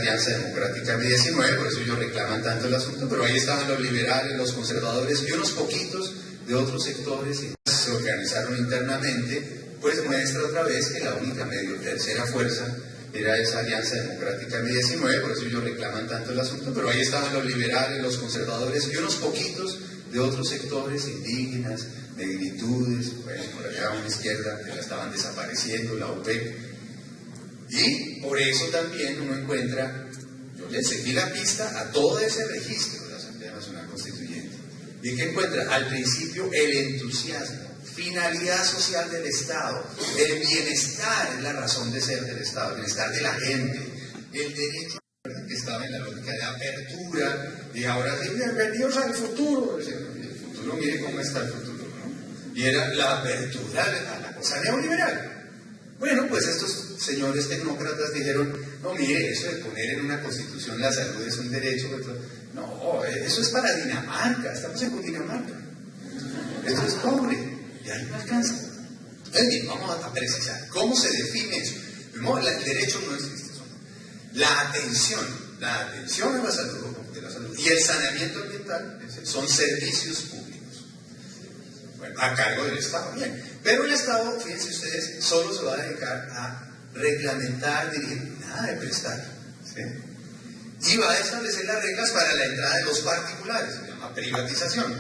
Alianza Democrática M19, por eso ellos reclaman tanto el asunto, pero ahí estaban los liberales, los conservadores y unos poquitos de otros sectores y se organizaron internamente, pues muestra otra vez que la única medio tercera fuerza era esa Alianza Democrática M19, por eso ellos reclaman tanto el asunto, pero ahí estaban los liberales, los conservadores y unos poquitos de otros sectores, indígenas, negritudes, bueno, por allá una izquierda que la estaban desapareciendo, la UP. Y por eso también uno encuentra, yo le seguí la pista a todo ese registro de la Asamblea Nacional Constituyente, y que encuentra al principio el entusiasmo, finalidad social del Estado, el bienestar es la razón de ser del Estado, el bienestar de la gente, el derecho que estaba en la lógica de apertura, y ahora sí, bienvenidos al futuro. El futuro, mire cómo está el futuro, ¿no? Y era la apertura a la cosa neoliberal. Bueno, pues estos señores tecnócratas dijeron, no, mire, eso de poner en una constitución la salud es un derecho, no, eso es para Dinamarca, estamos en Cundinamarca, esto es pobre. Y ahí no alcanza. Entonces, bien, vamos a precisar. ¿Cómo se define eso? No, el derecho no existe. La atención a la salud, y el saneamiento ambiental son servicios públicos. Bueno, a cargo del Estado, bien. Pero el Estado, fíjense ustedes, solo se va a dedicar a reglamentar, dirigir, nada de prestar. ¿Sí? Y va a establecer las reglas para la entrada de los particulares, se llama privatización,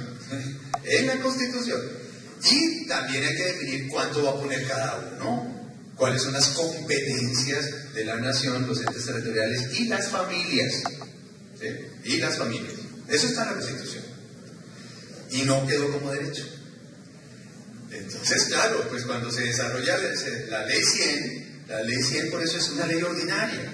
en la Constitución. Y también hay que definir cuánto va a poner cada uno, cuáles son las competencias de la nación, los entes territoriales y las familias. ¿Sí? Y las familias. Eso está en la Constitución. Y no quedó como derecho. Entonces, claro, pues cuando se desarrolla la ley 100 por eso es una ley ordinaria.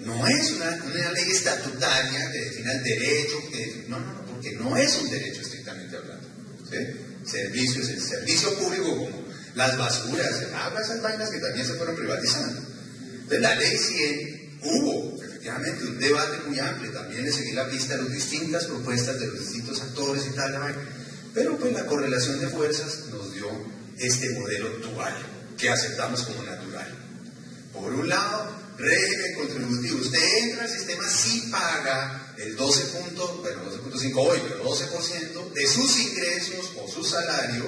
No es una ley estatutaria que defina el derecho, no, porque no es un derecho estrictamente hablando. ¿Sí? Servicios, el servicio público como las basuras, el agua, esas vainas que también se fueron privatizando. Entonces la ley 100 hubo efectivamente un debate muy amplio, también le seguí la pista a las distintas propuestas de los distintos actores y tal, pero pues la correlación de fuerzas nos dio este modelo dual que aceptamos como natural. Por un lado, régimen contributivo, usted entra al sistema sí paga el 12.5 hoy, pero 12% de sus ingresos o su salario,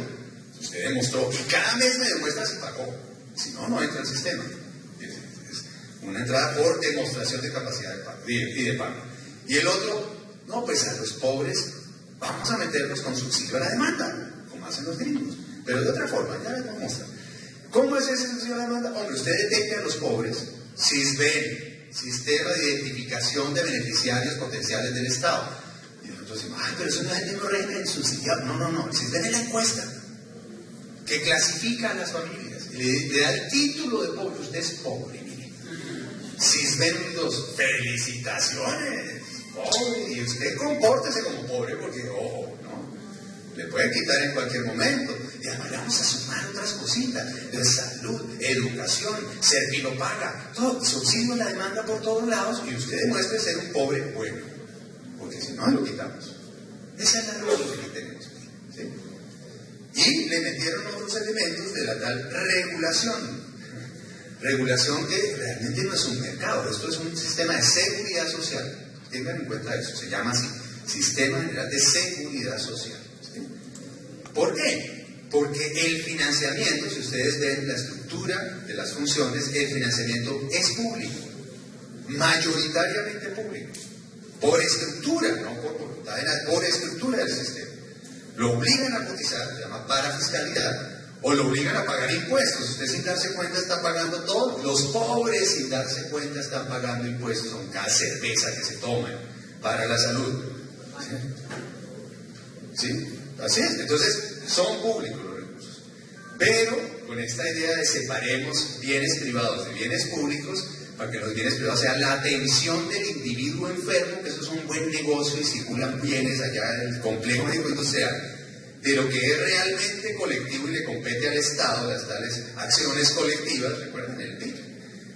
usted demostró, y cada mes me demuestra si pagó, si no, no entra al sistema. Es una entrada por demostración de capacidad de pago y de pago. Y el otro, no, pues a los pobres vamos a meterlos con subsidio a la demanda, como hacen los gringos, pero de otra forma, ya les voy a mostrar. ¿Cómo es ese subsidio a la demanda? Hombre, usted detecta a los pobres, SISBEN, Sistema de Identificación de Beneficiarios Potenciales del Estado. Y nosotros decimos, ay, pero eso no es el mismo régimen subsidiado. No, el SISBEN es la encuesta que clasifica a las familias y le da el título de pobre. Usted es pobre, mire. SISBEN 2, felicitaciones, pobre. Y usted compórtese como pobre porque, ojo, ¿no? Le pueden quitar en cualquier momento. Y además le vamos a sumar otras cositas, de salud, educación, Servinopaga, todo, subsidio a la demanda por todos lados, y usted demuestre ser un pobre bueno, porque si no lo quitamos. Esa es la lógica que tenemos. ¿Sí? Y le metieron otros elementos de la tal regulación que realmente no es un mercado, esto es un sistema de seguridad social. Tengan en cuenta eso, se llama así, Sistema General de Seguridad Social. ¿Sí? ¿Por qué? Porque el financiamiento, si ustedes ven la estructura de las funciones, el financiamiento es público, mayoritariamente público, por estructura, no por voluntad de nadie, por estructura del sistema. Lo obligan a cotizar, se llama parafiscalidad, o lo obligan a pagar impuestos. Usted sin darse cuenta está pagando todo. Los pobres sin darse cuenta están pagando impuestos con cada cerveza que se toman para la salud. ¿Sí? Así es. Entonces, son públicos los recursos. Pero con esta idea de separemos bienes privados de bienes públicos, para que los bienes privados sean la atención del individuo enfermo, que eso es un buen negocio y circulan bienes allá en el complejo médico industrial, de lo que es realmente colectivo y le compete al Estado, las tales acciones colectivas, recuerden el PIB.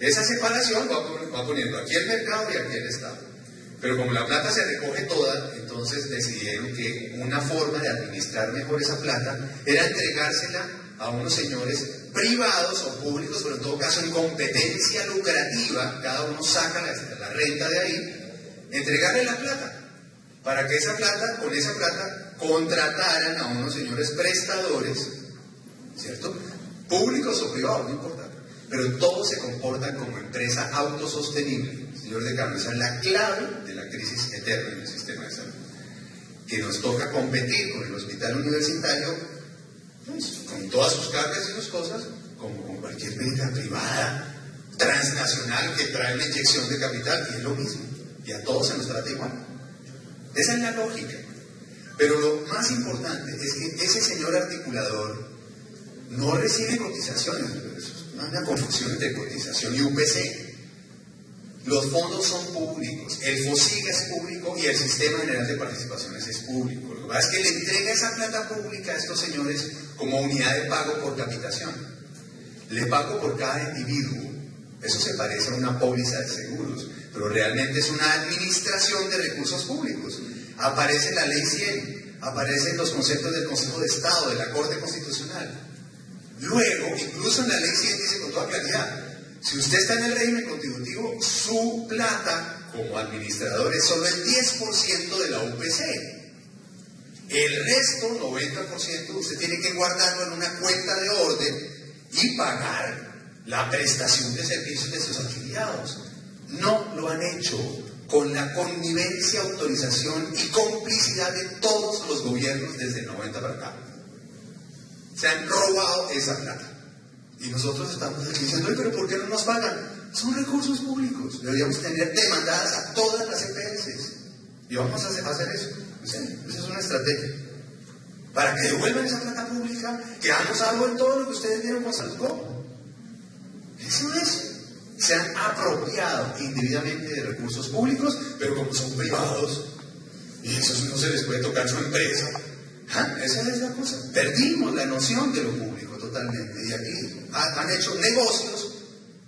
Esa separación va poniendo aquí el mercado y aquí el Estado. Pero como la plata se recoge toda, entonces decidieron que una forma de administrar mejor esa plata era entregársela a unos señores privados o públicos, pero en todo caso en competencia lucrativa, cada uno saca la renta de ahí, entregarle la plata, para que con esa plata, contrataran a unos señores prestadores, ¿cierto? Públicos o privados, no importa, pero todos se comportan como empresa autosostenible. Señor decano, esa es la clave de la crisis eterna en el sistema de salud, que nos toca competir con el hospital universitario, pues, con todas sus cargas y sus cosas, como con cualquier clínica privada, transnacional, que trae una inyección de capital, y es lo mismo, y a todos se nos trata igual. Esa es la lógica. Pero lo más importante es que ese señor articulador no recibe cotizaciones, no hay una confusión entre cotización y UPC. Los fondos son públicos, el FOSIGA es público y el Sistema General de Participaciones es público. Lo que pasa es que le entrega esa plata pública a estos señores como unidad de pago por capitación. Le pago por cada individuo. Eso se parece a una póliza de seguros, pero realmente es una administración de recursos públicos. Aparece en la Ley 100, aparecen los conceptos del Consejo de Estado, de la Corte Constitucional. Luego, incluso en la Ley 100 dice con toda claridad, si usted está en el régimen contributivo, su plata como administrador es solo el 10% de la UPC. El resto, 90%, usted tiene que guardarlo en una cuenta de orden y pagar la prestación de servicios de sus afiliados. No lo han hecho con la connivencia, autorización y complicidad de todos los gobiernos desde el 90 para acá. Se han robado esa plata. Y nosotros estamos aquí diciendo, pero ¿por qué no nos pagan? Son recursos públicos. Deberíamos tener demandadas a todas las EPS. Y vamos a hacer eso. Esa es una estrategia. Para que devuelvan esa plata pública, que hagamos algo en todo lo que ustedes vieron con Salud. Eso es. Se han apropiado indebidamente de recursos públicos, pero como son privados, y eso no se les puede tocar su empresa. Esa es la cosa. Perdimos la noción de lo público totalmente. Y aquí han hecho negocios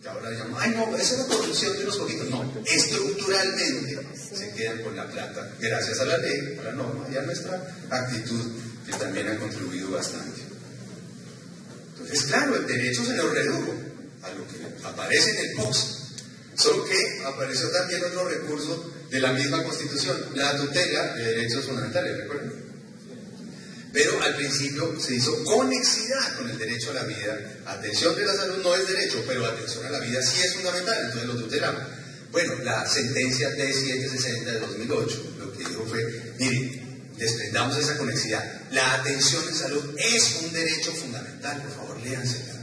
que ahora llaman, ay no, esa es la corrupción de unos poquitos. No, estructuralmente se quedan con la plata, gracias a la ley, a la norma y a nuestra actitud, que también han contribuido bastante. Entonces, claro, el derecho se nos redujo a lo que aparece en el post, solo que apareció también otro recurso de la misma Constitución, la tutela de derechos fundamentales, ¿recuerdan? Pero al principio se hizo conexidad con el derecho a la vida. Atención de la salud no es derecho, pero atención a la vida sí es fundamental, entonces lo tutelamos. Bueno, la sentencia D760 de 2008 lo que dijo fue, miren, desprendamos esa conexidad. La atención en salud es un derecho fundamental, por favor, léansela.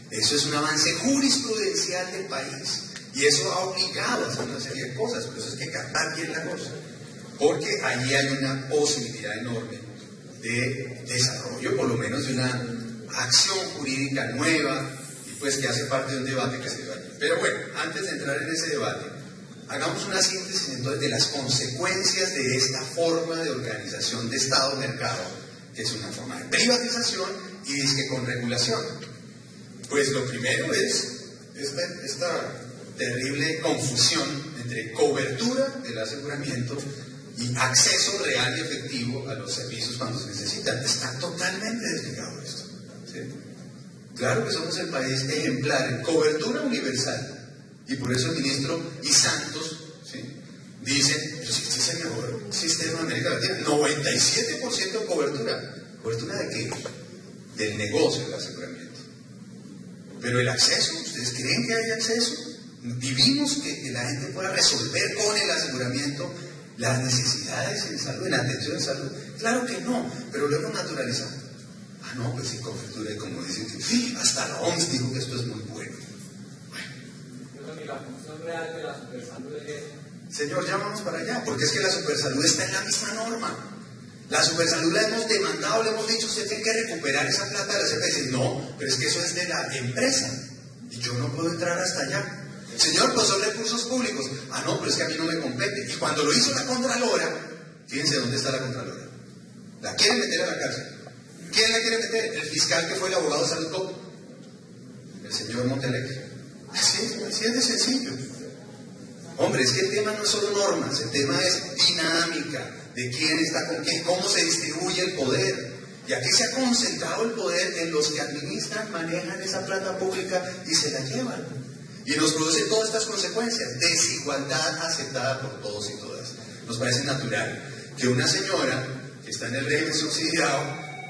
Eso es un avance jurisprudencial del país y eso ha obligado a hacer una serie de cosas, por eso es que captar bien la cosa, porque allí hay una posibilidad enorme de desarrollo, por lo menos de una acción jurídica nueva, y pues que hace parte de un debate que se dio allí. Pero bueno, antes de entrar en ese debate, hagamos una síntesis entonces de las consecuencias de esta forma de organización de Estado-mercado, que es una forma de privatización y disque con regulación. Pues lo primero es esta terrible confusión entre cobertura del aseguramiento y acceso real y efectivo a los servicios cuando se necesitan. Está totalmente desligado esto, ¿sí? Claro que somos el país ejemplar en cobertura universal, y por eso el ministro y Santos, ¿sí?, dicen, pues este es el mejor sistema de América Latina, 97% de cobertura. ¿Cobertura de qué? Del negocio del aseguramiento. Pero el acceso, ¿ustedes creen que hay acceso? Vivimos que la gente pueda resolver con el aseguramiento las necesidades en salud, en la atención en salud. Claro que no, pero lo hemos naturalizado. Ah, no, pues sin cobertura, y como dicen que sí, hasta la OMS dijo que esto es muy bueno. Bueno. La función real de la supersalud es... Señor, ya vamos para allá, porque es que la supersalud está en la misma norma. La supersalud la hemos demandado, le hemos dicho, usted tiene que recuperar esa plata de la CPS. No, pero es que eso es de la empresa y yo no puedo entrar hasta allá. Señor, pues son recursos públicos. Ah, no, pero es que a mí no me compete. Y cuando lo hizo la Contralora, fíjense dónde está la Contralora. La quieren meter a la cárcel. ¿Quién la quiere meter? El fiscal que fue el abogado de Salud Pública, el señor Montalegre. Así es de sencillo. Hombre, es que el tema no es solo normas, el tema es dinámica, de quién está con quién, cómo se distribuye el poder. Y aquí se ha concentrado el poder en los que administran, manejan esa plata pública y se la llevan. Y nos produce todas estas consecuencias. Desigualdad aceptada por todos y todas. Nos parece natural que una señora que está en el régimen subsidiado,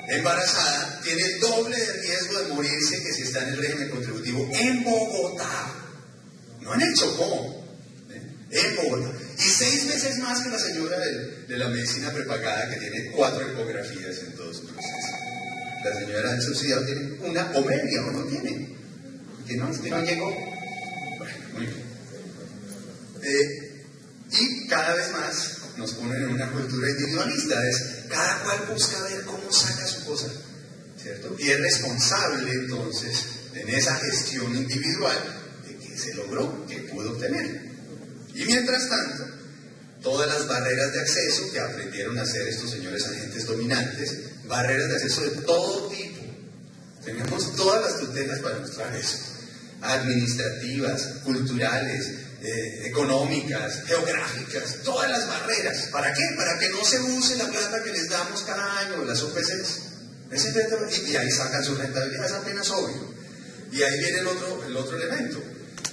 embarazada, tiene el doble de riesgo de morirse que si está en el régimen contributivo en Bogotá. No en el Chocó, en Bogotá. Y 6 veces más que la señora de la medicina prepagada que tiene 4 ecografías en todo su proceso. La señora del subsidiado tiene una o media, o no tiene. Que no llegó. Bueno, muy bien. Y cada vez más nos ponen en una cultura individualista. Cada cual busca ver cómo saca su cosa, ¿cierto? Y es responsable entonces en esa gestión individual de que se logró, que pudo obtener. Y mientras tanto, todas las barreras de acceso que aprendieron a hacer estos señores agentes dominantes, barreras de acceso de todo tipo. Tenemos todas las tutelas para mostrar eso. Administrativas, culturales, económicas, geográficas, todas las barreras. ¿Para qué? Para que no se use la plata que les damos cada año, las UPCs. Y ahí sacan su rentabilidad, es apenas obvio. Y ahí viene el otro elemento.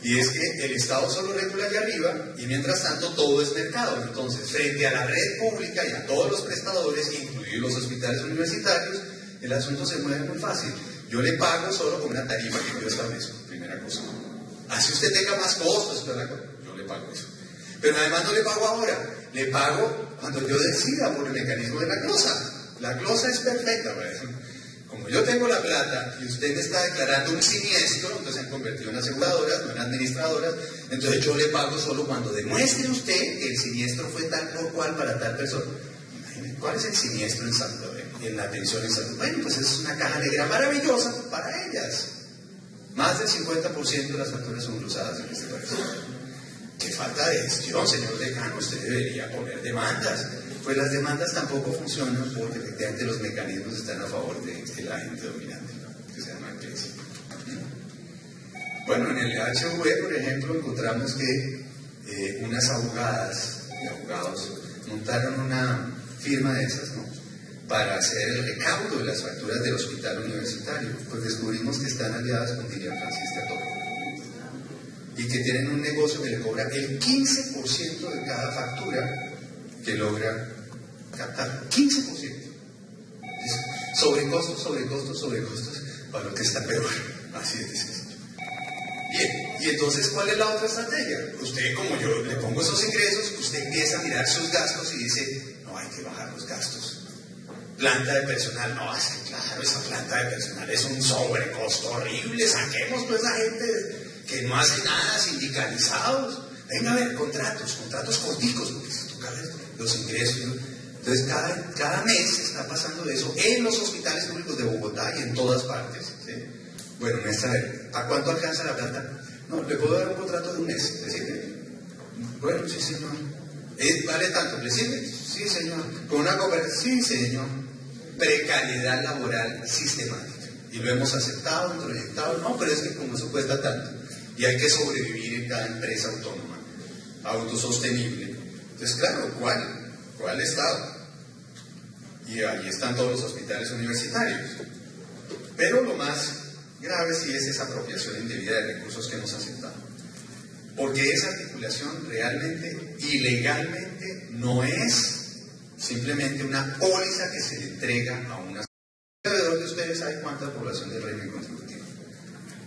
Y es que el Estado solo regula allá arriba y mientras tanto todo es mercado. Entonces, frente a la red pública y a todos los prestadores, incluidos los hospitales universitarios, el asunto se mueve muy fácil. Yo le pago solo con una tarifa que yo establezco, primera cosa. Así usted tenga más costos, yo le pago eso. Pero además no le pago ahora, le pago cuando yo decida por el mecanismo de la glosa. La glosa es perfecta para eso. Como yo tengo la plata y usted me está declarando un siniestro, entonces se han convertido en aseguradoras, no en administradoras, entonces yo le pago solo cuando demuestre usted que el siniestro fue tal o cual para tal persona. Imagínense, ¿cuál es el siniestro en salud? En la atención en salud. Bueno, pues es una caja negra maravillosa para ellas. Más del 50% de las facturas son cruzadas en este país. ¡Qué falta de gestión, señor decano! Usted debería poner demandas. Pues las demandas tampoco funcionan porque efectivamente los mecanismos están a favor de la gente dominante, que se llama iglesia. Bueno, en el HV, por ejemplo, encontramos que unas abogadas y abogados montaron una firma de esas, ¿no?, para hacer el recaudo de las facturas del hospital universitario. Pues descubrimos que están aliadas con Dilian Francisca Torres y que tienen un negocio que le cobra el 15% de cada factura que logra captar. 15%. Sobrecostos, para lo que está peor. Así es sencillo. Bien, y entonces, ¿cuál es la otra estrategia? Usted, como yo le pongo esos ingresos, usted empieza a mirar sus gastos y dice, no, hay que bajar los gastos. Planta de personal, no, claro, esa planta de personal es un sobrecosto horrible, saquemos toda esa gente que no hace nada, sindicalizados. Venga a ver, contratos corticos, porque se toca ver los ingresos, ¿no? Entonces, cada mes se está pasando eso en los hospitales públicos de Bogotá y en todas partes, ¿sí? Bueno, maestra, ¿a cuánto alcanza la plata? No, le puedo dar un contrato de un mes, ¿le sirve? Bueno, sí, señor. ¿Vale tanto? ¿Le sirve? Sí, señor. ¿Con una cooperación? Sí, señor. Precariedad laboral sistemática. Y lo hemos aceptado, introyectado. No, pero es que como eso cuesta tanto. Y hay que sobrevivir en cada empresa autónoma, autosostenible. Entonces, claro, ¿cuál Estado? Y ahí están todos los hospitales universitarios. Pero lo más grave sí es esa apropiación indebida de recursos que hemos aceptado. Porque esa articulación realmente y legalmente no es simplemente una póliza que se le entrega a una... Alrededor de ustedes hay cuánta población del régimen contributivo.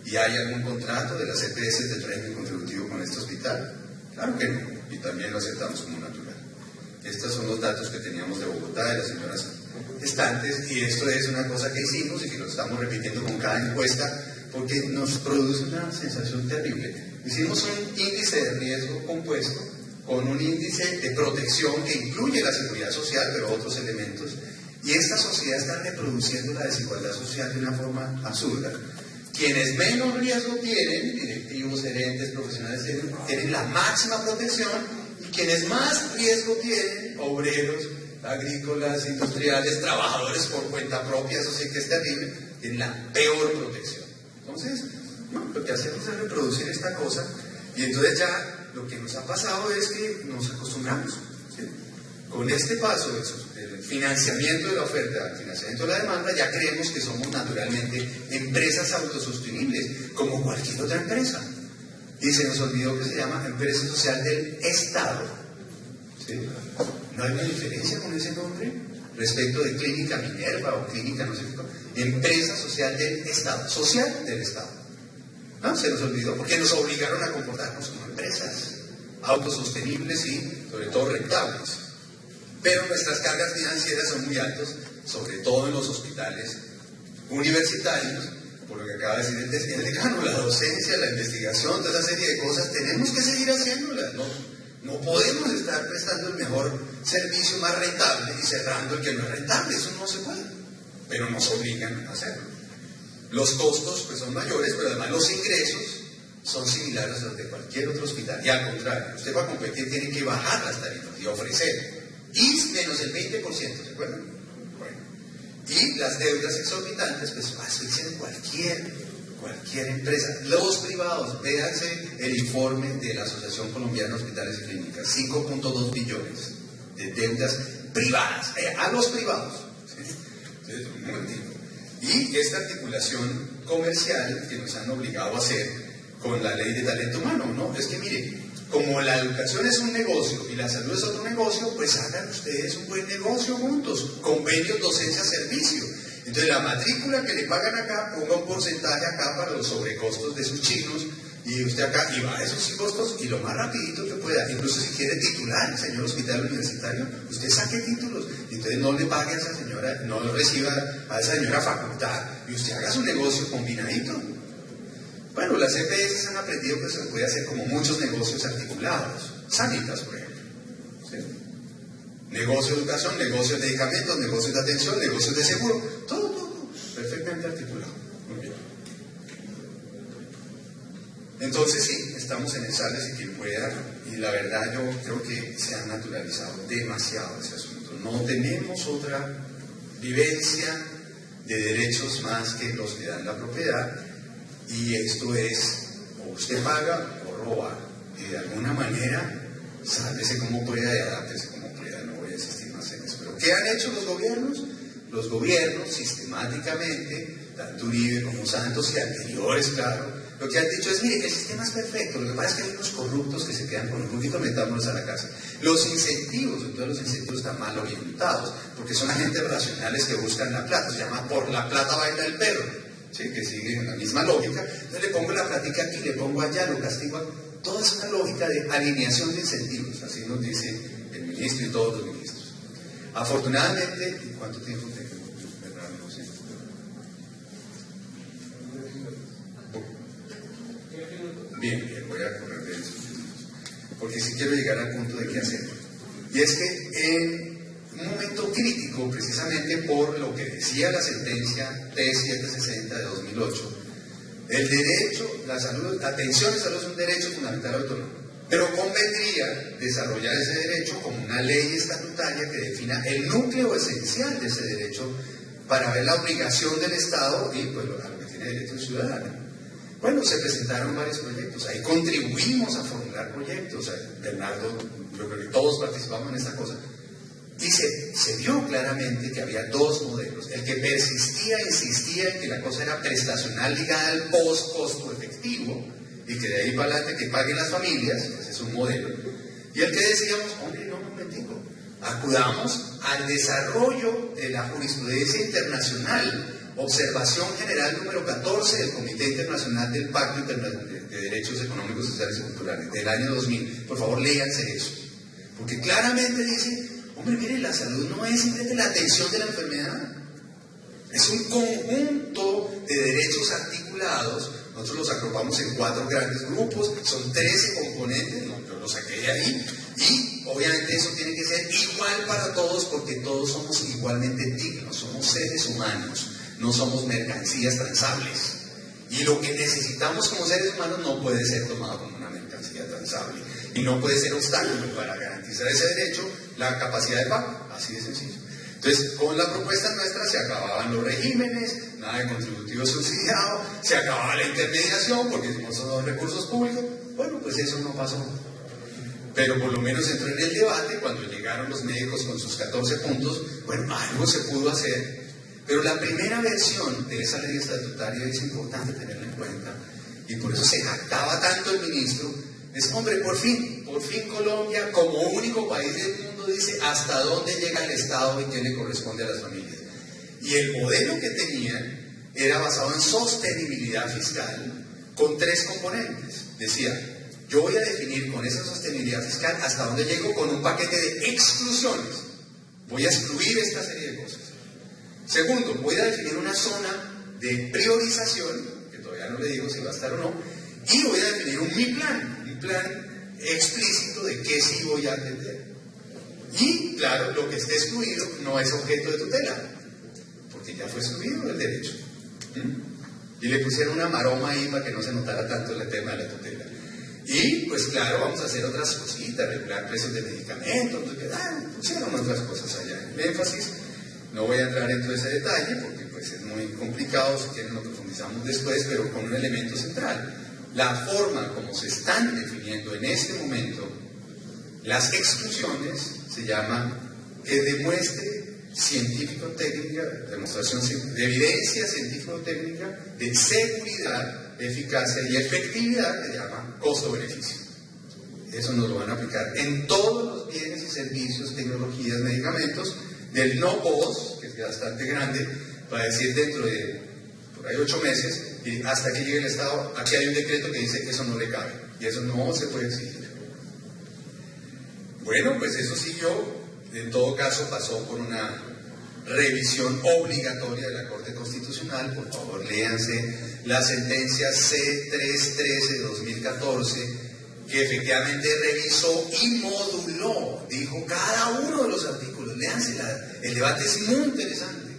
¿Y hay algún contrato de las EPS del régimen contributivo con este hospital? Claro que no, y también lo aceptamos como natural. Estos son los datos que teníamos de Bogotá, de las señoras estantes, y esto es una cosa que hicimos y que lo estamos repitiendo con cada encuesta, porque nos produce una sensación terrible. Hicimos un índice de riesgo compuesto con un índice de protección que incluye la seguridad social, pero otros elementos, y esta sociedad está reproduciendo la desigualdad social de una forma absurda. Quienes menos riesgo tienen, directivos, gerentes, profesionales, tienen la máxima protección, y quienes más riesgo tienen, obreros, agrícolas, industriales, trabajadores por cuenta propia, eso sí que es terrible, tienen la peor protección. Entonces, lo que hacemos es reproducir esta cosa, y entonces ya lo que nos ha pasado es que nos acostumbramos, ¿sí?, con este paso del financiamiento de la oferta al financiamiento de la demanda, ya creemos que somos naturalmente empresas autosostenibles, como cualquier otra empresa. Y se nos olvidó que se llama empresa social del Estado. ¿Sí? ¿No hay una diferencia con ese nombre? Respecto de Clínica Minerva o Clínica no sé qué. Empresa social del Estado. Social del Estado. ¿No? Se nos olvidó porque nos obligaron a comportarnos como empresas autosostenibles y sobre todo rentables. Pero nuestras cargas financieras son muy altas, sobre todo en los hospitales universitarios, por lo que acaba de decir el decano, la docencia, la investigación, toda esa serie de cosas, tenemos que seguir haciéndolas, no podemos estar prestando el mejor servicio más rentable y cerrando el que no es rentable, eso no se puede, pero nos obligan a hacerlo. Los costos pues son mayores, pero además los ingresos son similares a los de cualquier otro hospital, y al contrario, usted para competir tiene que bajar las tarifas y ofrecer, y menos el 20%, ¿se acuerdan? Bueno. Y las deudas exorbitantes, pues asfixian cualquier empresa. Los privados, véanse el informe de la Asociación Colombiana de Hospitales y Clínicas, 5.2 billones de deudas privadas, a los privados. ¿Sí? Entonces, un momentito. Y esta articulación comercial que nos han obligado a hacer con la ley de talento humano, ¿no? Es que mire, como la educación es un negocio y la salud es otro negocio, pues hagan ustedes un buen negocio juntos, convenios docencia-servicio. Entonces la matrícula que le pagan acá, ponga un porcentaje acá para los sobrecostos de sus chinos, y usted acá, y va a esos costos, y lo más rapidito que pueda, incluso si quiere titular, señor hospital universitario, usted saque títulos, y entonces no le pague a esa señora, no le reciba a esa señora facultad, y usted haga su negocio combinadito. Bueno, las EPS han aprendido que se puede hacer como muchos negocios articulados, Sanitas, por ejemplo. ¿Sí? Negocio de educación, negocios de medicamentos, negocios de atención, negocios de seguro, todo, perfectamente articulado. Muy bien. Entonces sí, estamos en ensayos y quien pueda, y la verdad yo creo que se ha naturalizado demasiado ese asunto. No tenemos otra vivencia de derechos más que los que dan la propiedad. Y esto es, o usted paga o roba, y de alguna manera, sálvese como pueda y adáptese como pueda, no voy a insistir más en eso. Pero ¿qué han hecho los gobiernos? Los gobiernos, sistemáticamente, tanto Uribe como Santos y anteriores, claro, lo que han dicho es, mire, el sistema es perfecto, lo que pasa es que hay unos corruptos que se quedan con un poquito, metámonos a la casa. Los incentivos, entonces los incentivos están mal orientados, porque son agentes racionales que buscan la plata, se llama por la plata baila el perro. ¿Sí? Que sigue la misma lógica, entonces le pongo la plática aquí, le pongo allá, lo castigo, toda es una lógica de alineación de incentivos, así nos dice el ministro y todos los ministros. Afortunadamente, ¿cuánto tiempo tengo? No sé. Bien, voy a correr de eso, porque sí quiero llegar al punto de qué hacer. Y es que en un momento crítico, precisamente por lo que decía la sentencia T760 de 2008, el derecho, la salud, la atención de salud es un derecho fundamental autónomo, pero convendría desarrollar ese derecho como una ley estatutaria que defina el núcleo esencial de ese derecho para ver la obligación del Estado y pues a lo que tiene derecho el ciudadano. Bueno, se presentaron varios proyectos, ahí contribuimos a formular proyectos, Bernardo, yo creo que todos participamos en esta cosa. Y se vio claramente que había dos modelos. El que insistía en que la cosa era prestacional ligada al post-costo efectivo y que de ahí para adelante que paguen las familias, ese es un modelo. Y el que decíamos, hombre, no, un momentico, acudamos al desarrollo de la jurisprudencia internacional, observación general número 14 del Comité Internacional del Pacto de Derechos Económicos, Sociales y Culturales, del año 2000. Por favor, léanse eso. Porque claramente dice, hombre, mire, la salud no es simplemente la atención de la enfermedad, es un conjunto de derechos articulados. Nosotros los agrupamos en 4 grandes grupos, son 13 componentes, yo los saqué de ahí, y obviamente eso tiene que ser igual para todos porque todos somos igualmente dignos, somos seres humanos, no somos mercancías transables. Y lo que necesitamos como seres humanos no puede ser tomado como una mercancía transable. Y no puede ser obstáculo para garantizar ese derecho, la capacidad de pago, así de sencillo. Entonces, con la propuesta nuestra se acababan los regímenes, nada de contributivo subsidiado, se acababa la intermediación porque no son los recursos públicos. Bueno, pues eso no pasó. pero por lo menos entró en el debate cuando llegaron los médicos con sus 14 puntos. Bueno, algo se pudo hacer, pero la primera versión de esa ley estatutaria es importante tenerla en cuenta, y por eso se jactaba tanto el ministro. Es, hombre, por fin Colombia, como único país del mundo, dice hasta dónde llega el Estado y qué le corresponde a las familias. Y el modelo que tenían era basado en sostenibilidad fiscal con 3 componentes. Decía, yo voy a definir con esa sostenibilidad fiscal hasta dónde llego con un paquete de exclusiones. Voy a excluir esta serie de cosas. Segundo, voy a definir una zona de priorización, que todavía no le digo si va a estar o no, y voy a definir un plan explícito de qué sí voy a atender. Y, claro, lo que esté excluido no es objeto de tutela, porque ya fue excluido del derecho. Y le pusieron una maroma ahí para que no se notara tanto el tema de la tutela. Y, pues claro, vamos a hacer otras cositas, regular precios de medicamentos, pusieron otras cosas allá. El énfasis, no voy a entrar en todo ese detalle, porque pues es muy complicado, si quieren lo profundizamos después, pero con un elemento central. La forma como se están definiendo en este momento las exclusiones se llama que demuestre científico-técnica, demostración de evidencia científico-técnica de seguridad, eficacia y efectividad, que se llama costo-beneficio. Eso nos lo van a aplicar en todos los bienes y servicios, tecnologías, medicamentos, del no POS, que es bastante grande, para decir dentro de por ahí 8 meses, y hasta que llegue el Estado, aquí hay un decreto que dice que eso no le cabe, y eso no se puede exigir. Bueno, pues eso siguió, en todo caso pasó por una revisión obligatoria de la Corte Constitucional. Por favor, léanse la sentencia C313 de 2014, que efectivamente revisó y moduló, dijo cada uno de los artículos. Léanse, el debate es muy interesante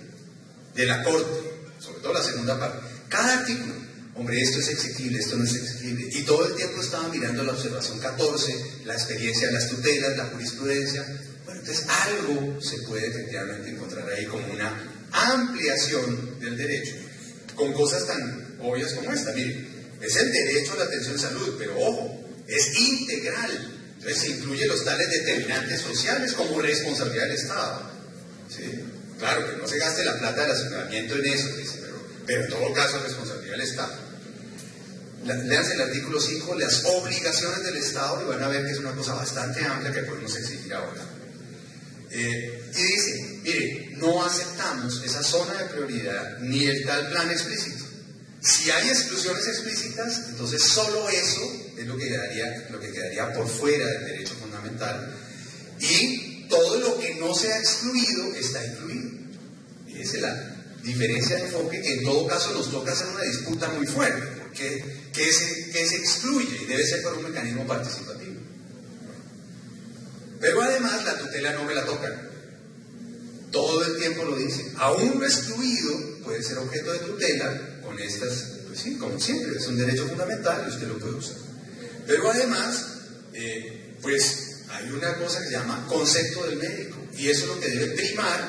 de la Corte, sobre todo la segunda parte. Cada artículo, hombre, esto es exigible, esto no es exigible, y todo el tiempo estaba mirando la observación 14, la experiencia de las tutelas, la jurisprudencia. Bueno, entonces algo se puede efectivamente encontrar ahí como una ampliación del derecho, con cosas tan obvias como esta. Mire, es el derecho a la atención en salud, pero ojo, es integral. Entonces se incluye los tales determinantes sociales como responsabilidad del Estado. ¿Sí? Claro, que no se gaste la plata del aseguramiento en eso, dice, pero en todo caso es responsabilidad del Estado. Leanse el artículo 5, las obligaciones del Estado, y van a ver que es una cosa bastante amplia que podemos exigir ahora. Y dice, mire, no aceptamos esa zona de prioridad ni el tal plan explícito. Si hay exclusiones explícitas, entonces solo eso es lo que quedaría por fuera del derecho fundamental, y todo lo que no sea excluido está incluido. Fíjense la diferencia de enfoque, que en todo caso nos toca hacer una disputa muy fuerte, porque ¿qué se excluye? Y debe ser por un mecanismo participativo. Pero además la tutela no me la tocan. Todo el tiempo lo dice. Aún lo excluido puede ser objeto de tutela con estas, pues sí, como siempre, es un derecho fundamental y usted lo puede usar. Pero además, pues hay una cosa que se llama concepto del médico, y eso es lo que debe primar,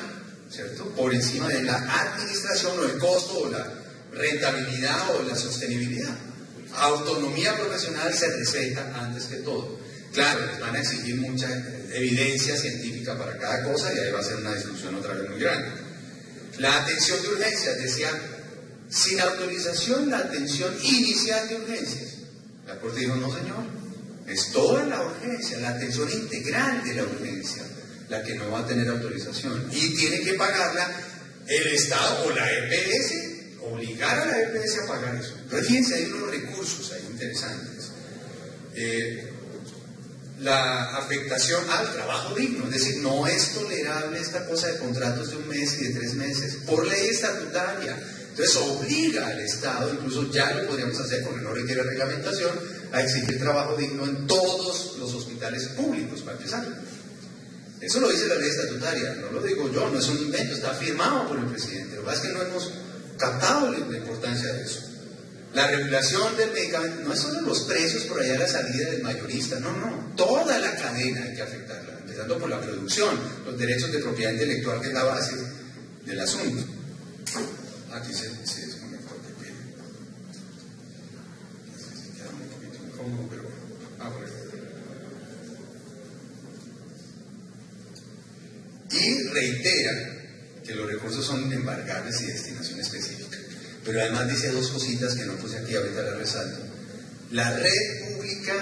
¿cierto?, por encima de la administración o el costo o la rentabilidad o la sostenibilidad. Autonomía profesional se respeta antes que todo. Claro, les van a exigir mucha evidencia científica para cada cosa, y ahí va a ser una discusión otra vez muy grande. La atención de urgencias, decía, sin autorización la atención inicial de urgencias. La Corte dijo, no señor, es toda la urgencia, la atención integral de la urgencia la que no va a tener autorización, y tiene que pagarla el Estado o la EPS, obligar a la EPS a pagar eso. Entonces fíjense, hay unos recursos ahí interesantes. La afectación al trabajo digno, es decir, no es tolerable esta cosa de contratos de 1 mes y de 3 meses, por ley estatutaria. Entonces obliga al Estado, incluso ya lo podríamos hacer porque no requiere reglamentación, a exigir trabajo digno en todos los hospitales públicos, para empezar. Eso lo dice la ley estatutaria, no lo digo yo, no es un invento, está firmado por el presidente. Lo que pasa es que no hemos captado la importancia de eso. La regulación del medicamento no es solo los precios por allá a la salida del mayorista, no, toda la cadena hay que afectarla, empezando por la producción, los derechos de propiedad intelectual, que es la base del asunto. Aquí se es muy fuerte, queda un poquito incómodo, pero bueno, reitera que los recursos son embargables y de destinación específica. Pero además dice dos cositas que no puse aquí, ahorita las resalto. La red pública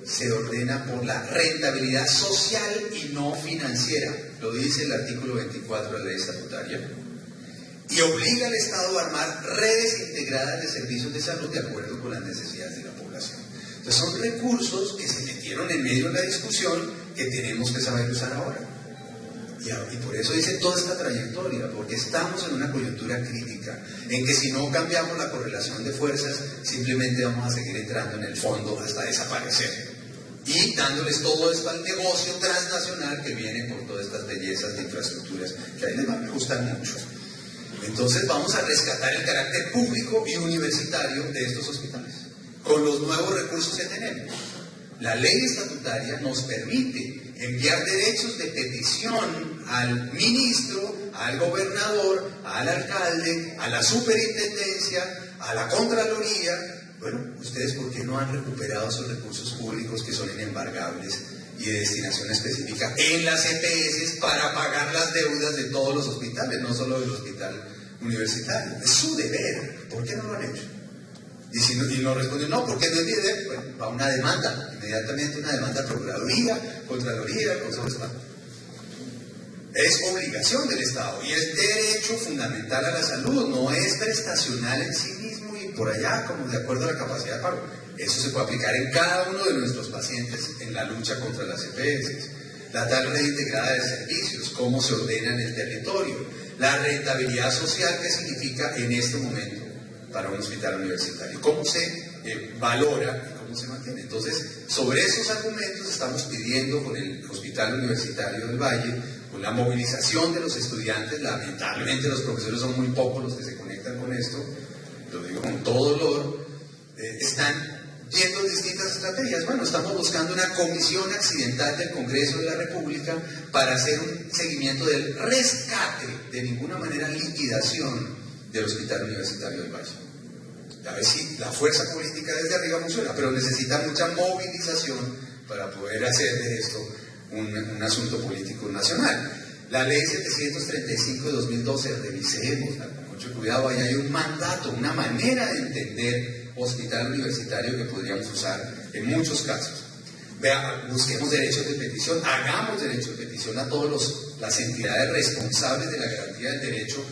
se ordena por la rentabilidad social y no financiera, lo dice el artículo 24 de la ley estatutaria, y obliga al Estado a armar redes integradas de servicios de salud de acuerdo con las necesidades de la población. Entonces son recursos que se metieron en medio de la discusión que tenemos que saber usar ahora. Y por eso dice toda esta trayectoria, porque estamos en una coyuntura crítica, en que si no cambiamos la correlación de fuerzas, simplemente vamos a seguir entrando en el fondo hasta desaparecer. Y dándoles todo esto al negocio transnacional que viene por todas estas bellezas de infraestructuras, que a ellos les gustan mucho. Entonces vamos a rescatar el carácter público y universitario de estos hospitales, con los nuevos recursos que tenemos. La ley estatutaria nos permite enviar derechos de petición al ministro, al gobernador, al alcalde, a la superintendencia, a la contraloría. Bueno, ustedes ¿por qué no han recuperado esos recursos públicos que son inembargables y de destinación específica en las EPS para pagar las deudas de todos los hospitales, no solo del hospital universitario? Es su deber. ¿Por qué no lo han hecho? Y no responden, no, porque no es mi deber. Bueno, va una demanda, inmediatamente una demanda a Procuraduría, Contraloría, Consejo de Estado. Es obligación del Estado y es derecho fundamental a la salud, no es prestacional en sí mismo y por allá, como de acuerdo a la capacidad de pago. Eso se puede aplicar en cada uno de nuestros pacientes en la lucha contra las EPS. La tal red integrada de servicios, cómo se ordena en el territorio, la rentabilidad social que significa en este momento para un hospital universitario, cómo se valora y cómo se mantiene. Entonces, sobre esos argumentos estamos pidiendo con el Hospital Universitario del Valle, con la movilización de los estudiantes. Lamentablemente los profesores son muy pocos los que se conectan con esto, lo digo con todo dolor, están viendo distintas estrategias. Bueno, estamos buscando una comisión accidental del Congreso de la República para hacer un seguimiento del rescate, de ninguna manera liquidación del Hospital Universitario del Valle. A ver si la fuerza política desde arriba funciona, pero necesita mucha movilización para poder hacer de esto un asunto político nacional. La ley 735 de 2012, revisémosla con mucho cuidado, ahí hay un mandato, una manera de entender hospital universitario que podríamos usar en muchos casos. Vea, busquemos derechos de petición, hagamos derechos de petición a todas las entidades responsables de la garantía del derecho,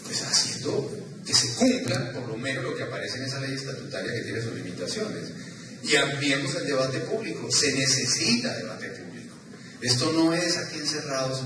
pues haciendo que se cumpla por lo menos lo que aparece en esa ley estatutaria que tiene sus limitaciones. Y ampliemos el debate público, se necesita debate público. Esto no es aquí encerrados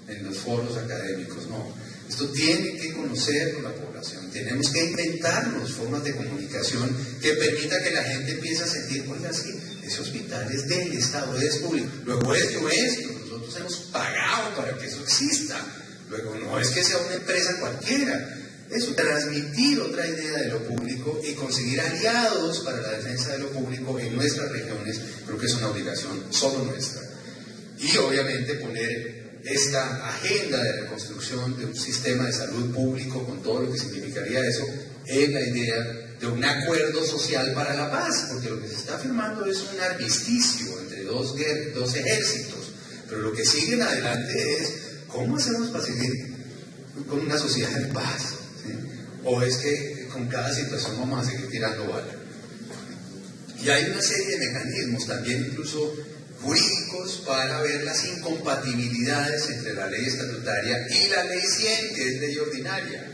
en los foros académicos, no. Esto tiene que conocer con la población, tenemos que inventarnos formas de comunicación que permita que la gente empiece a sentir, oiga, sí, ese hospital es del Estado, es público, luego es nuestro, nosotros hemos pagado para que eso exista, luego no es que sea una empresa cualquiera. Eso, transmitir otra idea de lo público y conseguir aliados para la defensa de lo público en nuestras regiones, creo que es una obligación solo nuestra. Y obviamente poner esta agenda de reconstrucción de un sistema de salud público con todo lo que significaría eso en la idea de un acuerdo social para la paz, porque lo que se está firmando es un armisticio entre dos ejércitos, pero lo que sigue en adelante es cómo hacemos para seguir con una sociedad en paz. ¿O es que con cada situación vamos a seguir tirando bala? Y hay una serie de mecanismos, también incluso jurídicos, para ver las incompatibilidades entre la ley estatutaria y la ley 100, que es ley ordinaria,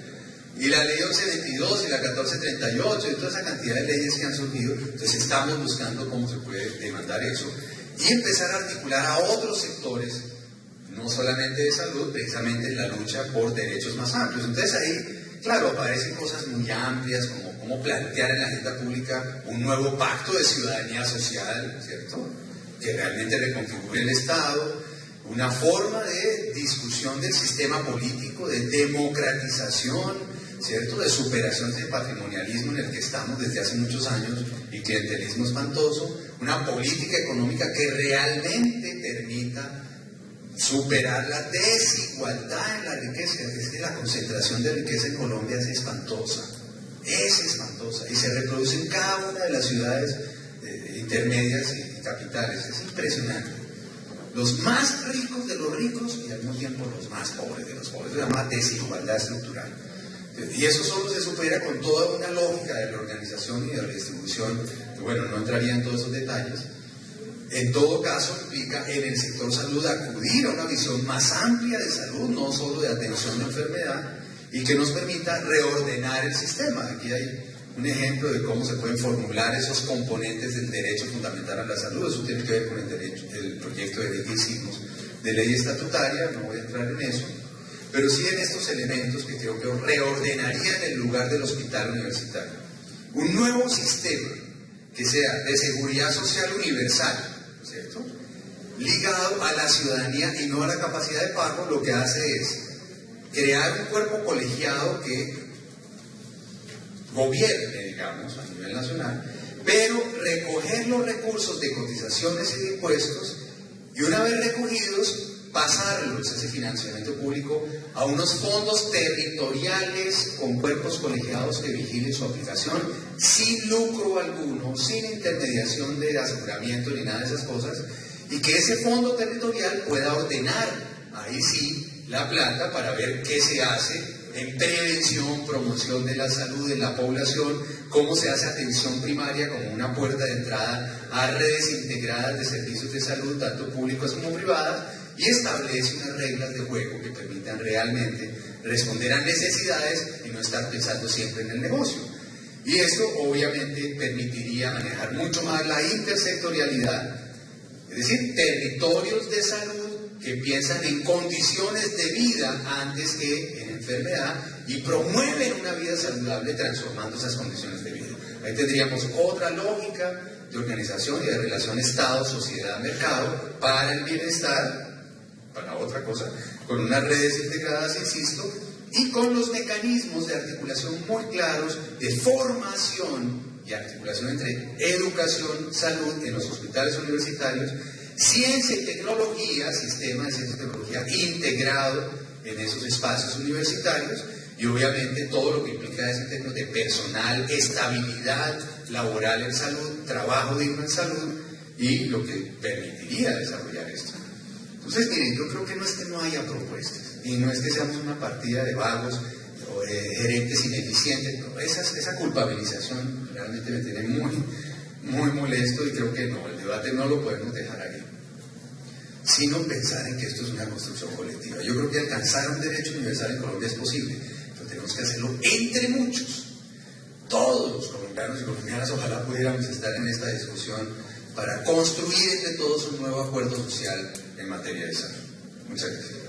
y la ley 1122 y la 1438, y toda esa cantidad de leyes que han surgido. Entonces estamos buscando cómo se puede demandar eso y empezar a articular a otros sectores, no solamente de salud, precisamente en la lucha por derechos más amplios. Entonces ahí, claro, aparecen cosas muy amplias, como cómo plantear en la agenda pública un nuevo pacto de ciudadanía social, ¿cierto?, que realmente reconfigure el Estado, una forma de discusión del sistema político, de democratización, ¿cierto?, de superación del patrimonialismo en el que estamos desde hace muchos años y clientelismo espantoso, una política económica que realmente permita superar la desigualdad en la riqueza. Es que la concentración de riqueza en Colombia es espantosa y se reproduce en cada una de las ciudades intermedias y capitales, es impresionante. los más ricos de los ricos y al mismo tiempo los más pobres de los pobres. Se llama desigualdad estructural. Y eso solo se supera con toda una lógica de la organización y de la distribución, que bueno, no entraría en todos esos detalles. En todo caso, implica en el sector salud acudir a una visión más amplia de salud, no solo de atención de enfermedad, y que nos permita reordenar el sistema. Aquí hay un ejemplo de cómo se pueden formular esos componentes del derecho fundamental a la salud. Eso tiene que ver con el proyecto de ley que hicimos de ley estatutaria, no voy a entrar en eso, pero sí en estos elementos que creo que reordenarían el lugar del hospital universitario. Un nuevo sistema que sea de seguridad social universal, ¿cierto?, ligado a la ciudadanía y no a la capacidad de pago, lo que hace es crear un cuerpo colegiado que gobierne, digamos, a nivel nacional, pero recoger los recursos de cotizaciones y de impuestos y una vez recogidos, pasarlos, ese financiamiento público, a unos fondos territoriales con cuerpos colegiados que vigilen su aplicación sin lucro alguno, sin intermediación de aseguramiento ni nada de esas cosas, y que ese fondo territorial pueda ordenar, ahí sí, la plata para ver qué se hace en prevención, promoción de la salud de la población, cómo se hace atención primaria como una puerta de entrada a redes integradas de servicios de salud, tanto públicas como privadas, y establece unas reglas de juego que permitan realmente responder a necesidades y no estar pensando siempre en el negocio. Y esto obviamente permitiría manejar mucho más la intersectorialidad, es decir, territorios de salud que piensan en condiciones de vida antes que en enfermedad y promueven una vida saludable transformando esas condiciones de vida. Ahí tendríamos otra lógica de organización y de relación Estado, sociedad, mercado para el bienestar, para otra cosa, con unas redes integradas, insisto, y con los mecanismos de articulación muy claros de formación y articulación entre educación, salud en los hospitales universitarios, ciencia y tecnología, sistema de ciencia y tecnología integrado en esos espacios universitarios, y obviamente todo lo que implica ese término de personal, estabilidad laboral en salud, trabajo digno en salud, y lo que permitiría desarrollar esto. Entonces, miren, yo creo que no es que no haya propuestas, y no es que seamos una partida de vagos o de gerentes ineficientes, no, esa culpabilización realmente me tiene muy molesto, y creo que no, el debate no lo podemos dejar ahí, sino pensar en que esto es una construcción colectiva. Yo creo que alcanzar un derecho universal en Colombia es posible, pero tenemos que hacerlo entre muchos. Todos los colombianos y colombianas ojalá pudiéramos estar en esta discusión para construir entre todos un nuevo acuerdo social en materia de salud. Muchas gracias.